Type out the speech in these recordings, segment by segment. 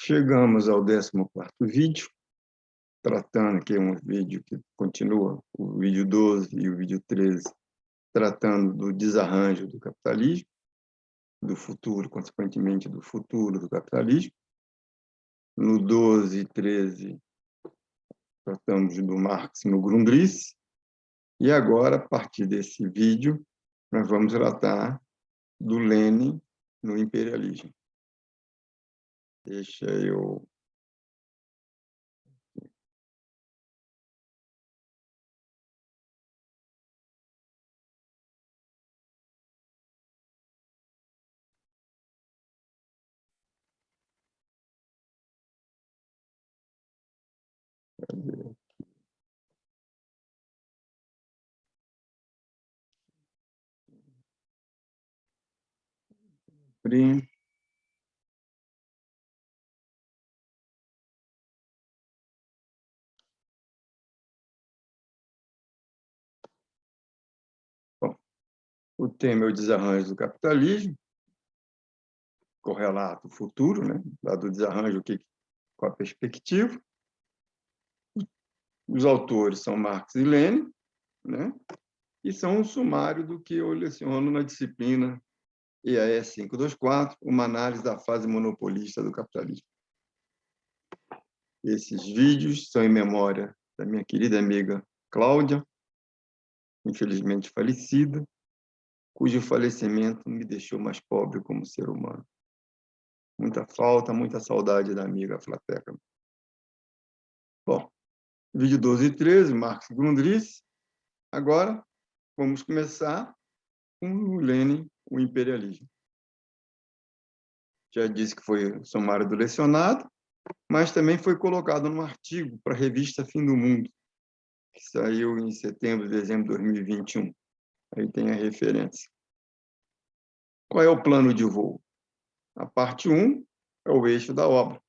Chegamos ao 14º vídeo, tratando, que é um vídeo que continua, o vídeo 12 e o vídeo 13, tratando do desarranjo do capitalismo, do futuro, consequentemente, do futuro do capitalismo. No 12 e 13, tratamos do Marx no Grundrisse. E agora, a partir desse vídeo, nós vamos tratar do Lenin no imperialismo. Deixa eu... abrir. Bom, o tema é o desarranjo do capitalismo, correlato futuro, né? Lá do desarranjo, qual a perspectiva. Os autores são Marx e Lenin, né? E são um sumário do que eu leciono na disciplina EAS 524, uma análise da fase monopolista do capitalismo. Esses vídeos são em memória da minha querida amiga Cláudia, infelizmente falecida, cujo falecimento me deixou mais pobre como ser humano. Muita falta, muita saudade da amiga Flateca. Bom, vídeo 12 e 13, Marx e Grundrisse. Agora, vamos começar com o Lenin, o imperialismo. Já disse que foi sumário do lecionado, mas também foi colocado num artigo para a revista Fim do Mundo, que saiu em setembro, dezembro de 2021. Aí tem a referência. Qual é o plano de voo? A parte 1 é o eixo da obra.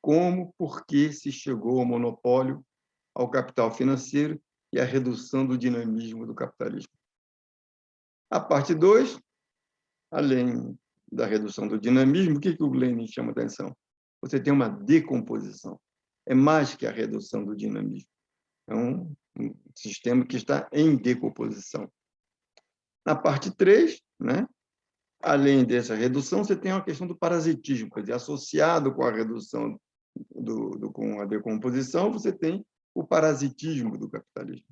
Como, por que se chegou ao monopólio, ao capital financeiro e à redução do dinamismo do capitalismo. A parte 2, além da redução do dinamismo, o que o Lenin chama atenção? Você tem uma decomposição. É mais que a redução do dinamismo. É um sistema que está em decomposição. Na parte 3, né, além dessa redução, você tem a questão do parasitismo, quer dizer, associado com a redução com a decomposição, você tem o parasitismo do capitalismo.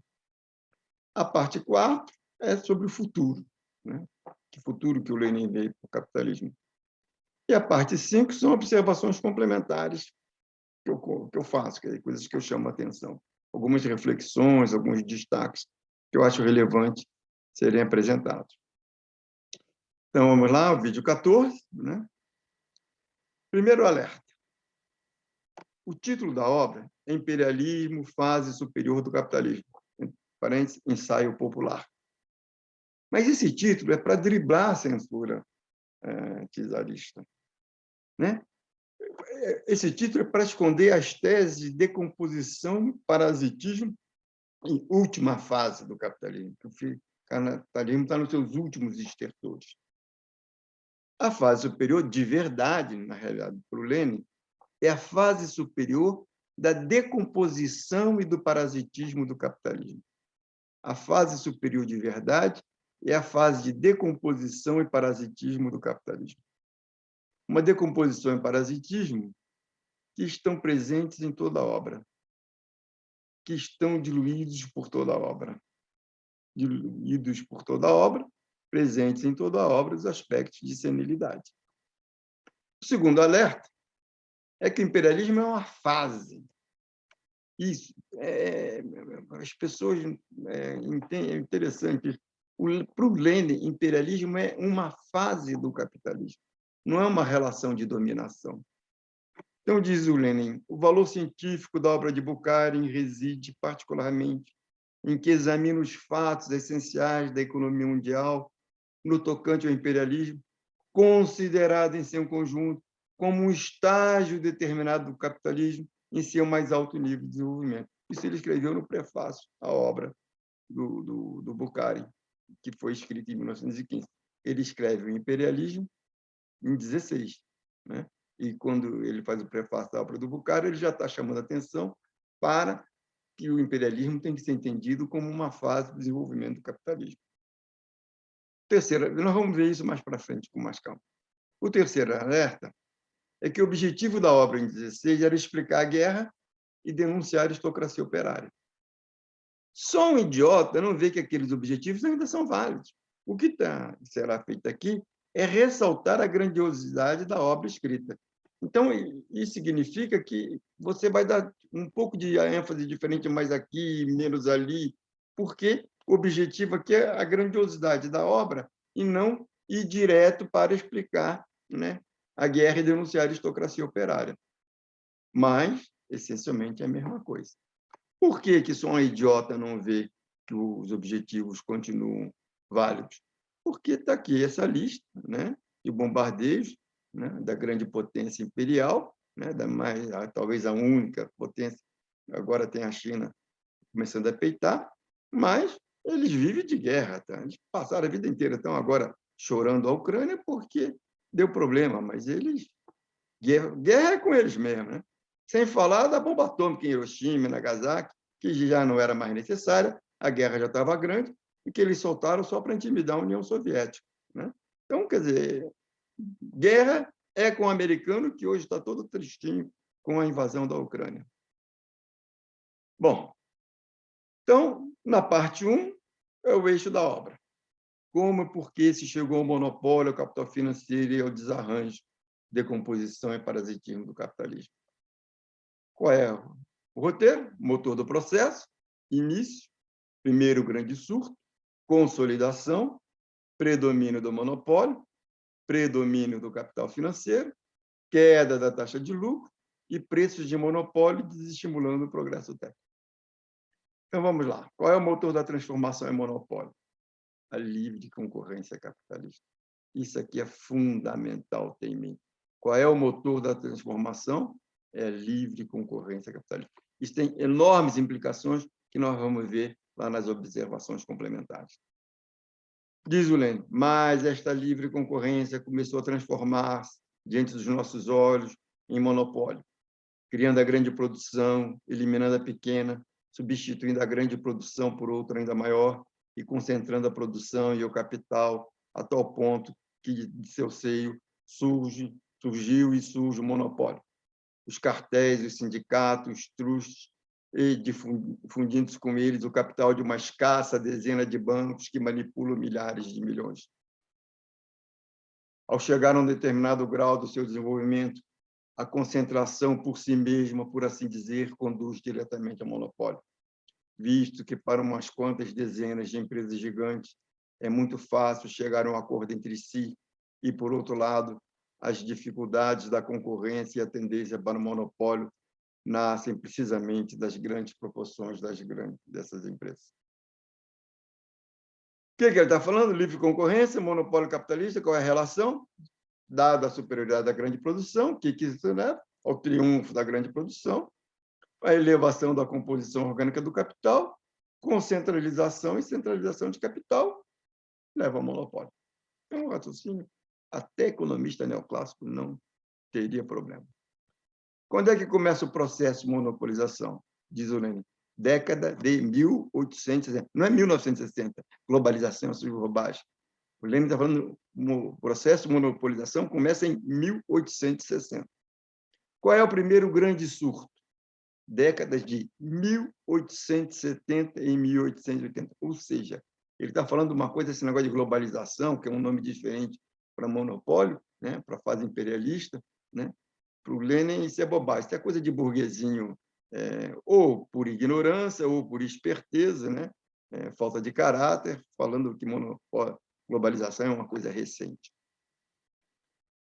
A parte 4 é sobre o futuro, né? Que futuro que o Lenin veio para o capitalismo. E a parte 5 são observações complementares que eu faço, que é coisas que eu chamo a atenção. Algumas reflexões, alguns destaques que eu acho relevante serem apresentados. Então, vamos lá, o vídeo 14. Né? Primeiro alerta. O título da obra é Imperialismo, Fase Superior do Capitalismo. Parênteses, ensaio popular. Mas esse título é para driblar a censura czarista. Né? Esse título é para esconder as teses de decomposição e parasitismo em última fase do capitalismo. O capitalismo está nos seus últimos estertores. A fase superior, de verdade, na realidade, para o Lenin, é a fase superior da decomposição e do parasitismo do capitalismo. A fase superior de verdade é a fase de decomposição e parasitismo do capitalismo. Uma decomposição e parasitismo que estão presentes em toda a obra, que estão diluídos por toda a obra. Diluídos por toda a obra, presentes em toda a obra os aspectos de senilidade. O segundo alerta é que o imperialismo é uma fase. Isso, as pessoas entendem, é interessante. Para o Lenin, imperialismo é uma fase do capitalismo, não é uma relação de dominação. Então, diz o Lenin, o valor científico da obra de Bukharin reside particularmente em que examina os fatos essenciais da economia mundial no tocante ao imperialismo, considerado em seu conjunto como um estágio determinado do capitalismo em seu mais alto nível de desenvolvimento. Isso ele escreveu no prefácio à obra do Bukharin, que foi escrita em 1915. Ele escreve o imperialismo em 16, né? e quando ele faz o prefácio da obra do Bucário, ele já está chamando a atenção para que o imperialismo tem que ser entendido como uma fase do desenvolvimento do capitalismo. Terceiro, nós vamos ver isso mais para frente, com mais calma. O terceiro alerta é que o objetivo da obra em 16 era explicar a guerra e denunciar a aristocracia operária. Só um idiota não vê que aqueles objetivos ainda são válidos. O que será feito aqui é ressaltar a grandiosidade da obra escrita. Então, isso significa que você vai dar um pouco de ênfase diferente mais aqui, menos ali, porque o objetivo aqui é a grandiosidade da obra e não ir direto para explicar, né, a guerra e denunciar a aristocracia operária. Mas, essencialmente, é a mesma coisa. Por que só um idiota não vê que os objetivos continuam válidos? Porque está aqui essa lista, né, de bombardeios, né, da grande potência imperial, né, talvez a única potência, agora tem a China começando a peitar, mas eles vivem de guerra. Tá? Eles passaram a vida inteira, estão agora chorando a Ucrânia porque deu problema, mas eles... Guerra é com eles mesmo, né? Sem falar da bomba atômica em Hiroshima e Nagasaki, que já não era mais necessária, a guerra já estava grande, e que eles soltaram só para intimidar a União Soviética. Né? Então, quer dizer, guerra é com o americano, que hoje está todo tristinho com a invasão da Ucrânia. Bom, então, na parte 1, é o eixo da obra. Como e por que se chegou ao monopólio, ao capital financeiro e ao desarranjo, decomposição e parasitismo do capitalismo. Qual é o roteiro? Motor do processo, início, primeiro grande surto, consolidação, predomínio do monopólio, predomínio do capital financeiro, queda da taxa de lucro e preços de monopólio desestimulando o progresso técnico. Então, vamos lá. Qual é o motor da transformação em monopólio? A livre concorrência capitalista. Isso aqui é fundamental ter em mente. Qual é o motor da transformação? É a livre concorrência capitalista. Isso tem enormes implicações que nós vamos ver lá nas observações complementares. Diz o Lênin, mas esta livre concorrência começou a transformar-se diante dos nossos olhos em monopólio, criando a grande produção, eliminando a pequena, substituindo a grande produção por outra ainda maior e concentrando a produção e o capital a tal ponto que de seu seio surgiu e surge o monopólio. Os cartéis, os sindicatos, os trustes, e difundindo-se com eles o capital de uma escassa dezena de bancos que manipulam milhares de milhões. Ao chegar a um determinado grau do seu desenvolvimento, a concentração por si mesma, por assim dizer, conduz diretamente ao monopólio, visto que para umas quantas dezenas de empresas gigantes é muito fácil chegar a um acordo entre si e, por outro lado, as dificuldades da concorrência e a tendência para o monopólio nascem precisamente das grandes proporções dessas empresas. O que ele está falando? Livre concorrência, monopólio capitalista, qual é a relação? Dada a superioridade da grande produção, que isso leva ao triunfo da grande produção, a elevação da composição orgânica do capital, concentralização e centralização de capital, leva ao monopólio. É um raciocínio. Até economista neoclássico não teria problema. Quando é que começa o processo de monopolização? Diz o Lênin. Década de 1860. Não é 1960. Globalização, surge bobagem. O Lênin está falando o processo de monopolização começa em 1860. Qual é o primeiro grande surto? Décadas de 1870 e 1880. Ou seja, ele está falando de uma coisa, esse negócio de globalização, que é um nome diferente para monopólio, né, para a fase imperialista, né? Para o Lenin, isso é bobagem, isso é coisa de burguesinho, ou por ignorância, ou por esperteza, né? Falta de caráter, falando que globalização é uma coisa recente.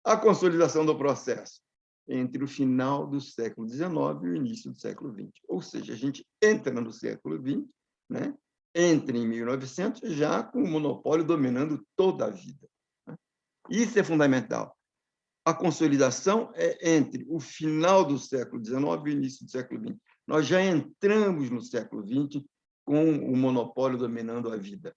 A consolidação do processo entre o final do século XIX e o início do século XX. Ou seja, a gente entra no século XX, né? Entra em 1900, já com o monopólio dominando toda a vida. Né? Isso é fundamental. A consolidação é entre o final do século XIX e o início do século XX. Nós já entramos no século XX com o monopólio dominando a vida.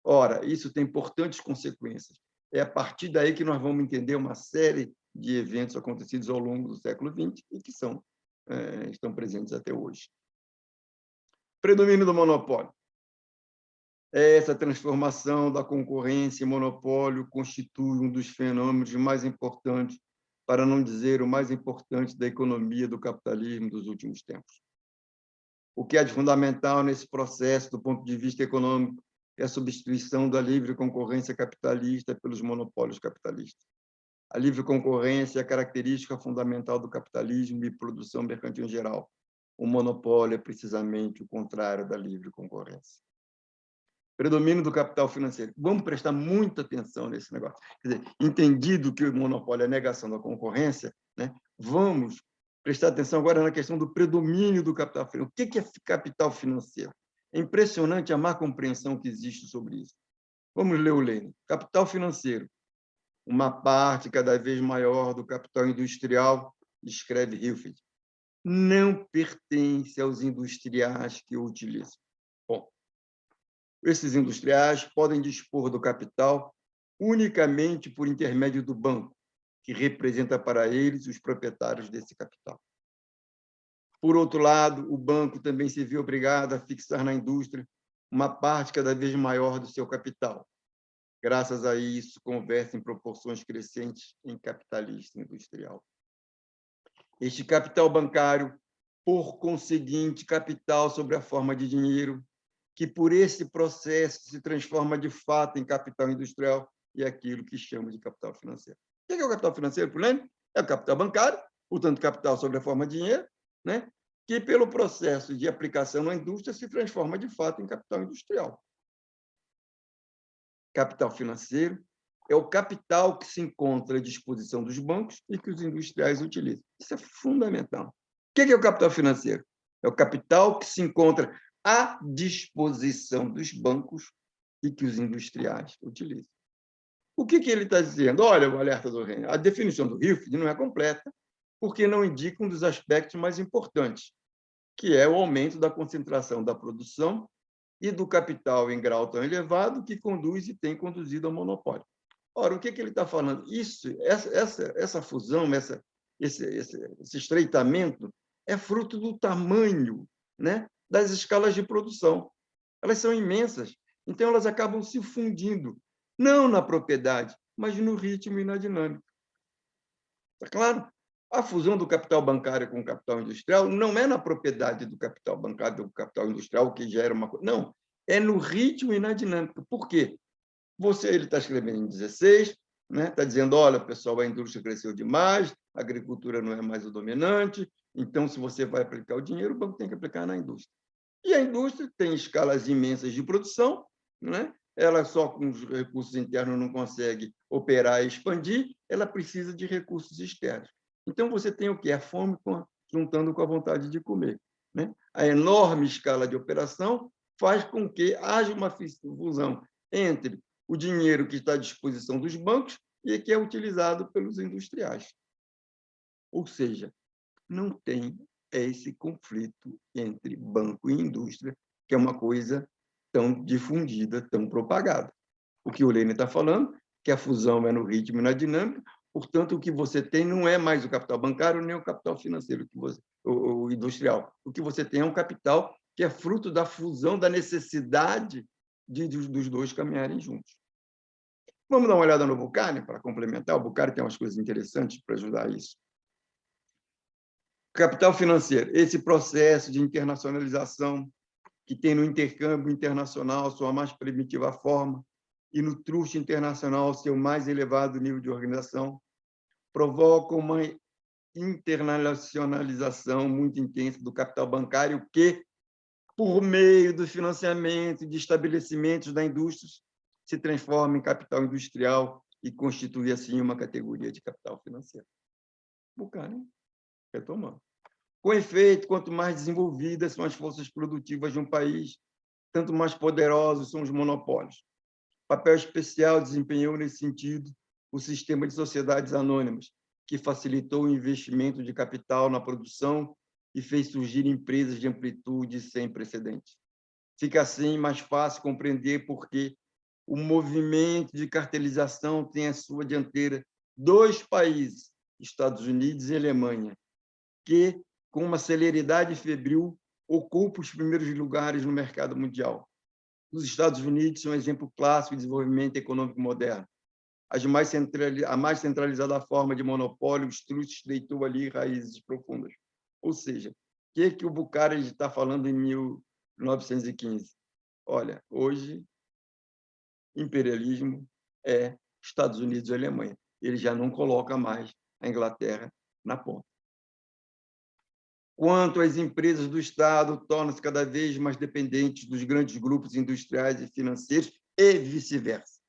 Ora, isso tem importantes consequências. É a partir daí que nós vamos entender uma série de eventos acontecidos ao longo do século XX e que estão presentes até hoje. Predomínio do monopólio. Essa transformação da concorrência e monopólio constitui um dos fenômenos mais importantes, para não dizer o mais importante, da economia do capitalismo dos últimos tempos. O que é de fundamental nesse processo, do ponto de vista econômico, é a substituição da livre concorrência capitalista pelos monopólios capitalistas. A livre concorrência é a característica fundamental do capitalismo e produção mercantil em geral. O monopólio é precisamente o contrário da livre concorrência. Predomínio do capital financeiro. Vamos prestar muita atenção nesse negócio. Quer dizer, entendido que o monopólio é a negação da concorrência, né? Vamos prestar atenção agora na questão do predomínio do capital financeiro. O que é capital financeiro? É impressionante a má compreensão que existe sobre isso. Vamos ler o Lenin. Capital financeiro. Uma parte cada vez maior do capital industrial, escreve Hilfeld, não pertence aos industriais que o utilizam. Bom, esses industriais podem dispor do capital unicamente por intermédio do banco, que representa para eles os proprietários desse capital. Por outro lado, o banco também se vê obrigado a fixar na indústria uma parte cada vez maior do seu capital. Graças a isso, converte em proporções crescentes em capitalista industrial. Este capital bancário, por conseguinte, capital sob a forma de dinheiro, que por esse processo se transforma de fato em capital industrial e é aquilo que chama de capital financeiro. O que é o capital financeiro, por exemplo? É o capital bancário, portanto, capital sob a forma de dinheiro, né? Que pelo processo de aplicação na indústria se transforma de fato em capital industrial. Capital financeiro é o capital que se encontra à disposição dos bancos e que os industriais utilizam. Isso é fundamental. O que é o capital financeiro? É o capital que se encontra à disposição dos bancos e que os industriais utilizam. O que ele está dizendo? Olha, o alerta do Renan, a definição do Hilferd não é completa, porque não indica um dos aspectos mais importantes, que é o aumento da concentração da produção e do capital em grau tão elevado que conduz e tem conduzido ao monopólio. Ora, o que ele está falando? Essa fusão, esse estreitamento é fruto do tamanho, né, das escalas de produção. Elas são imensas, então elas acabam se fundindo, não na propriedade, mas no ritmo e na dinâmica. Está claro? A fusão do capital bancário com o capital industrial não é na propriedade do capital bancário, do capital industrial, que gera uma coisa. Não, é no ritmo e na dinâmica. Por quê? Ele está escrevendo em 16, né? Está dizendo, olha, pessoal, a indústria cresceu demais, a agricultura não é mais o dominante, então, se você vai aplicar o dinheiro, o banco tem que aplicar na indústria. E a indústria tem escalas imensas de produção, né? Ela só com os recursos internos não consegue operar e expandir, ela precisa de recursos externos. Então, você tem o quê? A fome juntando com a vontade de comer, né? A enorme escala de operação faz com que haja uma fusão entre o dinheiro que está à disposição dos bancos e que é utilizado pelos industriais. Ou seja, não tem esse conflito entre banco e indústria, que é uma coisa tão difundida, tão propagada. O que o Lenin está falando, que a fusão é no ritmo e na dinâmica, portanto, o que você tem não é mais o capital bancário nem o capital financeiro, o industrial. O que você tem é um capital que é fruto da fusão, da necessidade dos dois caminharem juntos. Vamos dar uma olhada no Bukharin, para complementar. O Bukharin tem umas coisas interessantes para ajudar isso. Capital financeiro, esse processo de internacionalização que tem no intercâmbio internacional sua mais primitiva forma e no truste internacional seu mais elevado nível de organização, provoca uma internacionalização muito intensa do capital bancário que, por meio do financiamento de estabelecimentos da indústria, se transforma em capital industrial e constitui, assim, uma categoria de capital financeiro. Bukharin, retomando. Com efeito, quanto mais desenvolvidas são as forças produtivas de um país, tanto mais poderosos são os monopólios. Papel especial desempenhou, nesse sentido, o sistema de sociedades anônimas, que facilitou o investimento de capital na produção e fez surgir empresas de amplitude sem precedentes. Fica, assim, mais fácil compreender por que o movimento de cartelização tem à sua dianteira dois países Estados Unidos e Alemanha, que, com uma celeridade febril, ocupam os primeiros lugares no mercado mundial. Os Estados Unidos são um exemplo clássico de desenvolvimento econômico moderno. A mais centralizada forma de monopólio estreitou ali raízes profundas. Ou seja, o que o Bucharest está falando em 1915? Olha, hoje, imperialismo é Estados Unidos e Alemanha. Ele já não coloca mais a Inglaterra na ponta. Quanto às empresas do Estado, tornam-se cada vez mais dependentes dos grandes grupos industriais e financeiros e vice-versa.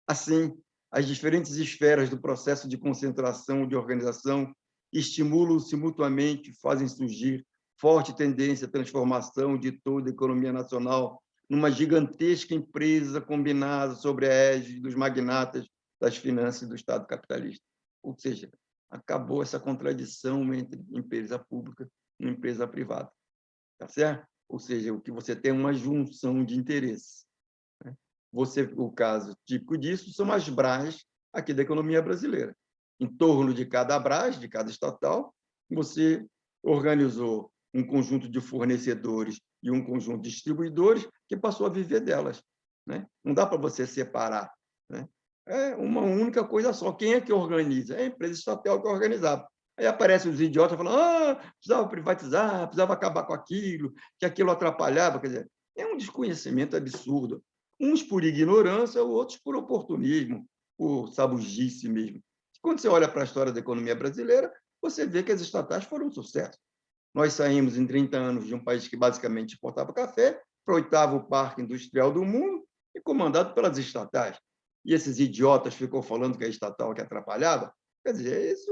Assim, as diferentes esferas do processo de concentração e de organização estimulam-se mutuamente e fazem surgir forte tendência à transformação de toda a economia nacional numa gigantesca empresa combinada sobre a égide dos magnatas das finanças e do Estado capitalista. Ou seja, acabou essa contradição entre empresa pública e empresa privada. Tá certo? Ou seja, o que você tem é uma junção de interesses. O caso típico disso são as BRAs aqui da economia brasileira. Em torno de cada BRAS, de cada estatal, você organizou um conjunto de fornecedores e um conjunto de distribuidores que passou a viver delas. Não dá para você separar. É uma única coisa só. Quem é que organiza? É a empresa estatal que organizava. Aí aparecem os idiotas falando precisava privatizar, precisava acabar com aquilo, que aquilo atrapalhava. Quer dizer, é um desconhecimento absurdo. Uns por ignorância, outros por oportunismo, por sabugice mesmo. Quando você olha para a história da economia brasileira, você vê que as estatais foram um sucesso. Nós saímos em 30 anos de um país que basicamente exportava café para o 8º parque industrial do mundo e comandado pelas estatais. E esses idiotas ficam falando que é a estatal que atrapalhava. Quer dizer, isso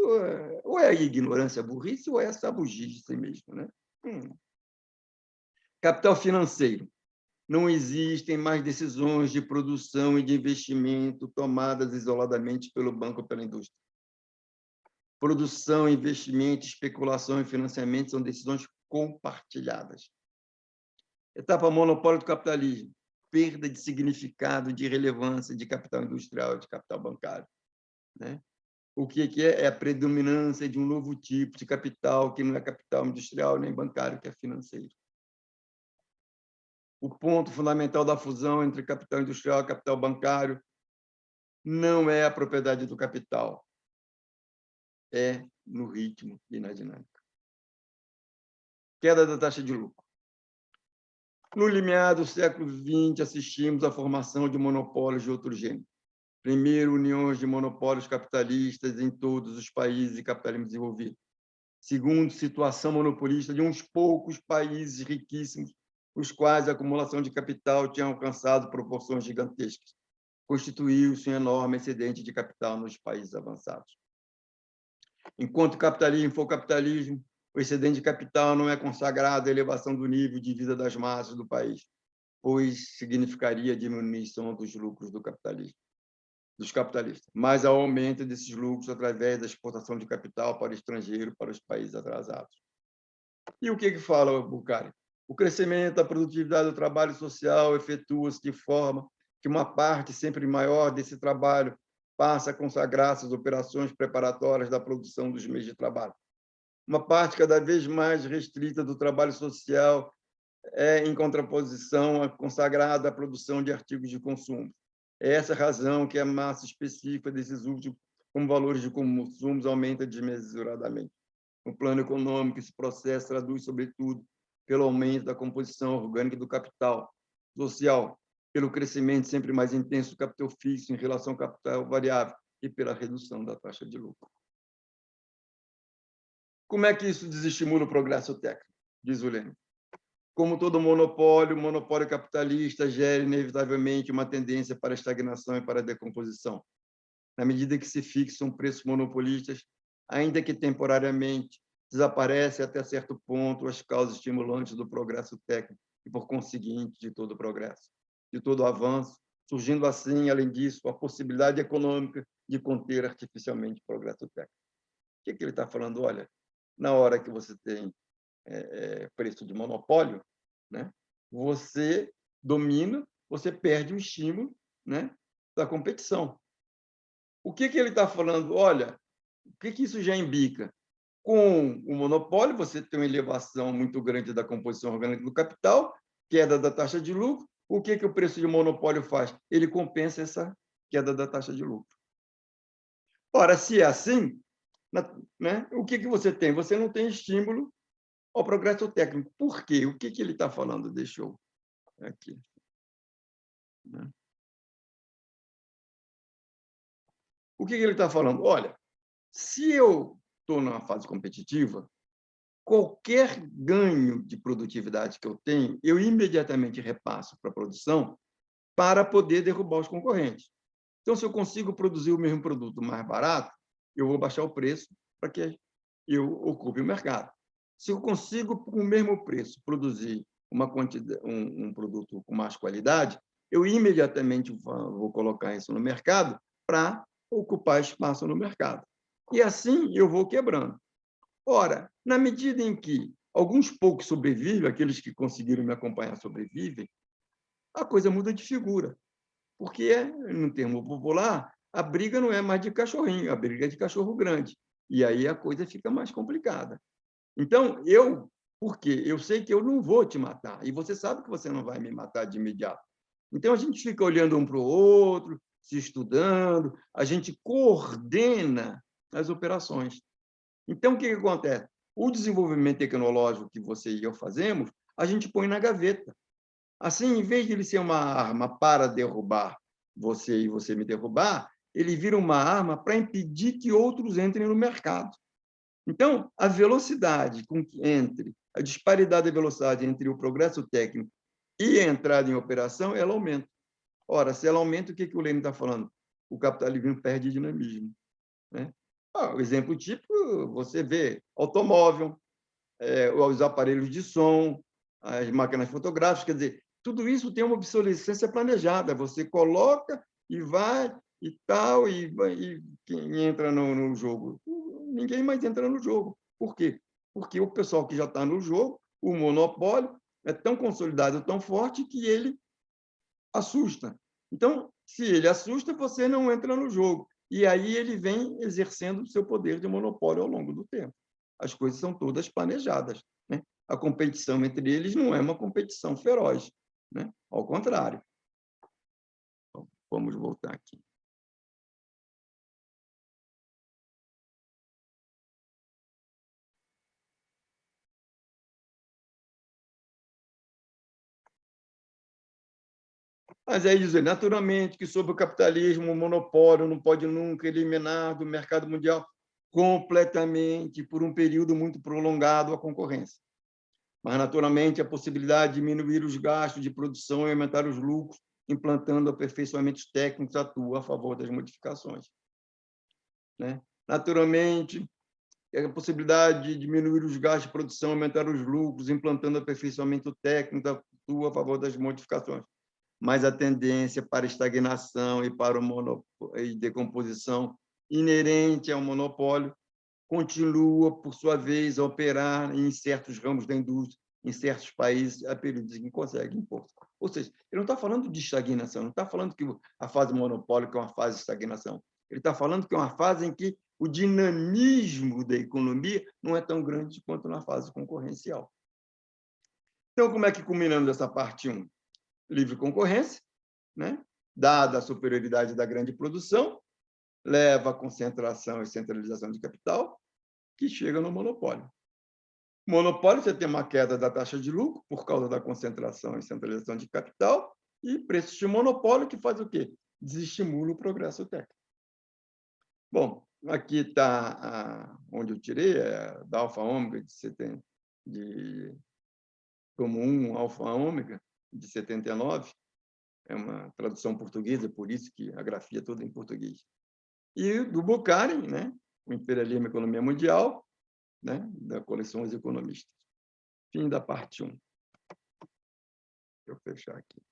ou é ignorância, burrice, ou é sabugice mesmo. Capital financeiro. Não existem mais decisões de produção e de investimento tomadas isoladamente pelo banco ou pela indústria. Produção, investimento, especulação e financiamento são decisões compartilhadas. Etapa monopólio do capitalismo. Perda de significado, de relevância de capital industrial, de capital bancário. O que é? É a predominância de um novo tipo de capital, que não é capital industrial nem bancário, que é financeiro. O ponto fundamental da fusão entre capital industrial e capital bancário não é a propriedade do capital, é no ritmo e na dinâmica. Queda da taxa de lucro. No limiar do século XX, assistimos à formação de monopólios de outro gênero. Primeiro, uniões de monopólios capitalistas em todos os países de capitalismo desenvolvido. Segundo, situação monopolista de uns poucos países riquíssimos, os quais a acumulação de capital tinha alcançado proporções gigantescas. Constituiu-se um enorme excedente de capital nos países avançados. Enquanto o capitalismo for capitalismo, o excedente de capital não é consagrado à elevação do nível de vida das massas do país, pois significaria a diminuição dos lucros dos capitalistas, mas ao aumento desses lucros através da exportação de capital para o estrangeiro, para os países atrasados. E o que fala o Bucharest? O crescimento da produtividade do trabalho social efetua-se de forma que uma parte sempre maior desse trabalho passa a consagrar-se às operações preparatórias da produção dos meios de trabalho. Uma parte cada vez mais restrita do trabalho social é, em contraposição, consagrada à produção de artigos de consumo. É essa a razão que a massa específica desses últimos, com valores de consumo, aumenta desmesuradamente. No plano econômico, esse processo traduz, sobretudo, pelo aumento da composição orgânica do capital social, pelo crescimento sempre mais intenso do capital fixo em relação ao capital variável e pela redução da taxa de lucro. Como é que isso desestimula o progresso técnico? Diz o Lênin. Como todo monopólio, o monopólio capitalista gera inevitavelmente uma tendência para a estagnação e para a decomposição. Na medida que se fixam preços monopolistas, ainda que temporariamente, desaparecem até certo ponto as causas estimulantes do progresso técnico e, por conseguinte, de todo o progresso, de todo o avanço, surgindo assim, além disso, a possibilidade econômica de conter artificialmente o progresso técnico. O que ele está falando? Olha, na hora que você tem preço de monopólio, você domina, você perde o estímulo da competição. O que ele está falando? Olha, que isso já implica? Com o monopólio, você tem uma elevação muito grande da composição orgânica do capital, queda da taxa de lucro. O que o preço de monopólio faz? Ele compensa essa queda da taxa de lucro. Ora, se é assim, né, o que você tem? Você não tem estímulo ao progresso técnico. Por quê? O que ele está falando? Deixa eu aqui. Né? O que ele está falando? Olha, se eu estou numa fase competitiva, qualquer ganho de produtividade que eu tenho, eu imediatamente repasso para a produção para poder derrubar os concorrentes. Então, se eu consigo produzir o mesmo produto mais barato, eu vou baixar o preço para que eu ocupe o mercado. Se eu consigo, com o mesmo preço, produzir um produto com mais qualidade, eu imediatamente vou colocar isso no mercado para ocupar espaço no mercado. E assim eu vou quebrando. Ora, na medida em que alguns poucos sobrevivem, aqueles que conseguiram me acompanhar sobrevivem, a coisa muda de figura. Porque, no termo popular, a briga não é mais de cachorrinho, a briga é de cachorro grande. E aí a coisa fica mais complicada. Então, porque eu sei que eu não vou te matar, e você sabe que você não vai me matar de imediato. Então, a gente fica olhando um para o outro, se estudando, a gente coordena as operações. Então, o que acontece? O desenvolvimento tecnológico que você e eu fazemos, a gente põe na gaveta. Assim, em vez de ele ser uma arma para derrubar você e você me derrubar, ele vira uma arma para impedir que outros entrem no mercado. Então, a velocidade com que a disparidade de velocidade entre o progresso técnico e a entrada em operação, ela aumenta. Ora, se ela aumenta, o que o Lênin está falando? O capitalismo perde dinamismo. Né? O exemplo típico, você vê automóvel, os aparelhos de som, as máquinas fotográficas, quer dizer, tudo isso tem uma obsolescência planejada. Você coloca e vai e tal, e quem entra no jogo? Ninguém mais entra no jogo. Por quê? Porque o pessoal que já está no jogo, o monopólio, é tão consolidado, tão forte, que ele assusta. Então, se ele assusta, você não entra no jogo. E aí ele vem exercendo o seu poder de monopólio ao longo do tempo. As coisas são todas planejadas. Né? A competição entre eles não é uma competição feroz. Né? Ao contrário. Então, vamos voltar aqui. Mas aí dizer, naturalmente, que sob o capitalismo, o monopólio não pode nunca eliminar do mercado mundial completamente, por um período muito prolongado, a concorrência. Mas, naturalmente, a possibilidade de diminuir os gastos de produção e aumentar os lucros, implantando aperfeiçoamentos técnicos, atua a favor das modificações. Né? Naturalmente, a possibilidade de diminuir os gastos de produção, aumentar os lucros, implantando aperfeiçoamento técnico, atua a favor das modificações. Mas a tendência para estagnação e para e decomposição inerente ao monopólio continua, por sua vez, a operar em certos ramos da indústria, em certos países, há períodos em que consegue impor. Ou seja, ele não está falando de estagnação, não está falando que a fase monopólica é uma fase de estagnação. Ele está falando que é uma fase em que o dinamismo da economia não é tão grande quanto na fase concorrencial. Então, como é que culminamos essa parte 1? Livre concorrência, né? Dada a superioridade da grande produção, leva à concentração e centralização de capital, que chega no monopólio. Monopólio, você tem uma queda da taxa de lucro por causa da concentração e centralização de capital, e preços de monopólio, que faz o quê? Desestimula o progresso técnico. Bom, aqui está onde eu tirei, da alfa-ômega, de como 1 alfa-ômega, de 79, é uma tradução portuguesa, por isso que a grafia é toda em português. E do Bukharin, né? O Imperialismo e a Economia Mundial, né? Da coleção Os Economistas. Fim da parte 1. Deixa eu fechar aqui.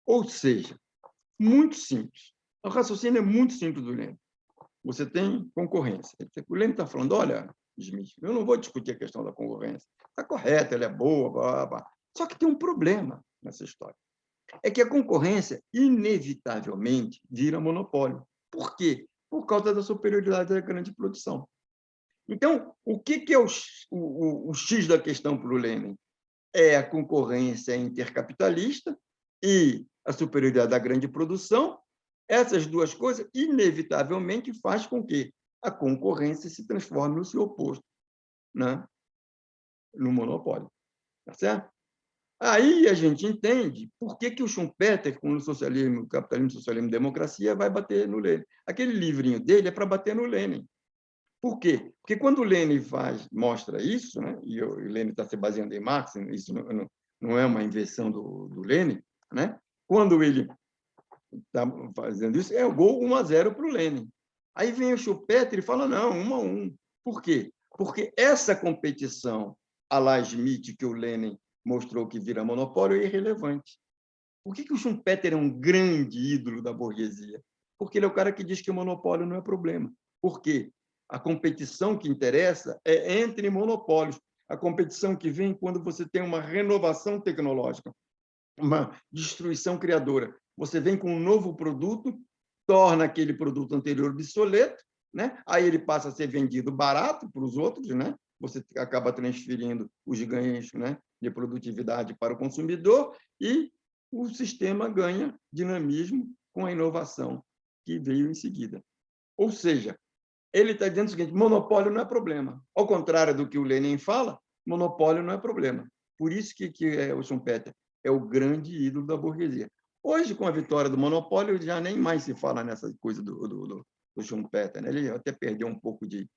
Ou seja, muito simples. O raciocínio é muito simples do Lênin. Você tem concorrência. O Lênin está falando, olha, Smith, eu não vou discutir a questão da concorrência. Está correta, ela é boa, blá, blá, blá. Só que tem um problema nessa história. É que a concorrência, inevitavelmente, vira monopólio. Por Por quê? Por causa da superioridade da grande produção. Então, o que é o X da questão para o Lenin? É a concorrência intercapitalista e a superioridade da grande produção. Essas duas coisas, inevitavelmente, faz com que a concorrência se transforme no seu oposto, né? No monopólio. Tá certo? Aí a gente entende por que o Schumpeter, com o socialismo, o capitalismo, o socialismo e democracia, vai bater no Lenin. Aquele livrinho dele é para bater no Lenin. Por quê? Porque quando o Lenin mostra isso, né, e o Lenin está se baseando em Marx, isso não é uma invenção do Lenin, né? Quando ele está fazendo isso, é o gol 1-0 para o Lenin. Aí vem o Schumpeter e fala, não, 1-1. Por quê? Porque essa competição à la Schmitt que o Lenin mostrou que vira monopólio é irrelevante. Por que o Schumpeter é um grande ídolo da burguesia? Porque ele é o cara que diz que o monopólio não é problema. Por quê? A competição que interessa é entre monopólios. A competição que vem quando você tem uma renovação tecnológica, uma destruição criadora. Você vem com um novo produto, torna aquele produto anterior obsoleto, né? Aí ele passa a ser vendido barato para os outros, né? Você acaba transferindo os ganhos, né, de produtividade para o consumidor e o sistema ganha dinamismo com a inovação que veio em seguida. Ou seja, ele está dizendo o seguinte, monopólio não é problema. Ao contrário do que o Lenin fala, monopólio não é problema. Por isso que o Schumpeter é o grande ídolo da burguesia. Hoje, com a vitória do monopólio, já nem mais se fala nessa coisa do Schumpeter, né? Ele até perdeu um pouco de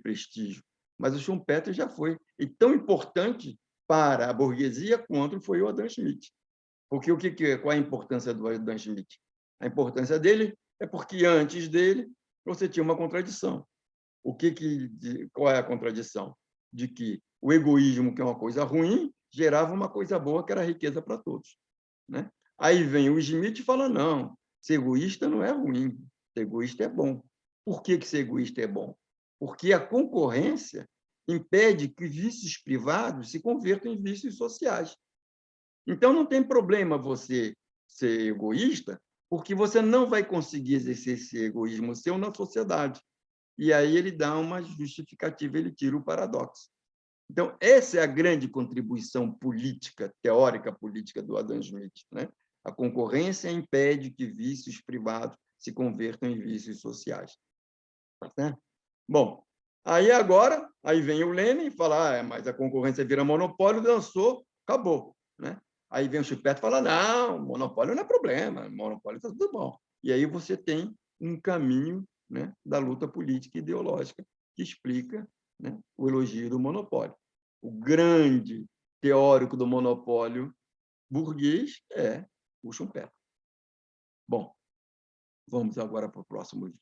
prestígio. Mas o Schumpeter já foi e tão importante para a burguesia quanto foi o Adam Smith. Porque qual é a importância do Adam Smith? A importância dele é porque antes dele você tinha uma contradição. Qual é a contradição? De que o egoísmo, que é uma coisa ruim, gerava uma coisa boa, que era a riqueza para todos, né? Aí vem o Smith e fala, não, ser egoísta não é ruim, ser egoísta é bom. Por que ser egoísta é bom? Porque a concorrência impede que vícios privados se convertam em vícios sociais. Então, não tem problema você ser egoísta, porque você não vai conseguir exercer esse egoísmo seu na sociedade. E aí ele dá uma justificativa, ele tira o paradoxo. Então, essa é a grande contribuição política, teórica política do Adam Smith, né? A concorrência impede que vícios privados se convertam em vícios sociais. Tá certo? Bom, aí vem o Lenin e fala, mas a concorrência vira monopólio, dançou, acabou, né? Aí vem o Schumpeter e fala, não, monopólio não é problema, monopólio está tudo bom. E aí você tem um caminho, né, da luta política e ideológica que explica, né, o elogio do monopólio. O grande teórico do monopólio burguês é o Schumpeter. Bom, vamos agora para o próximo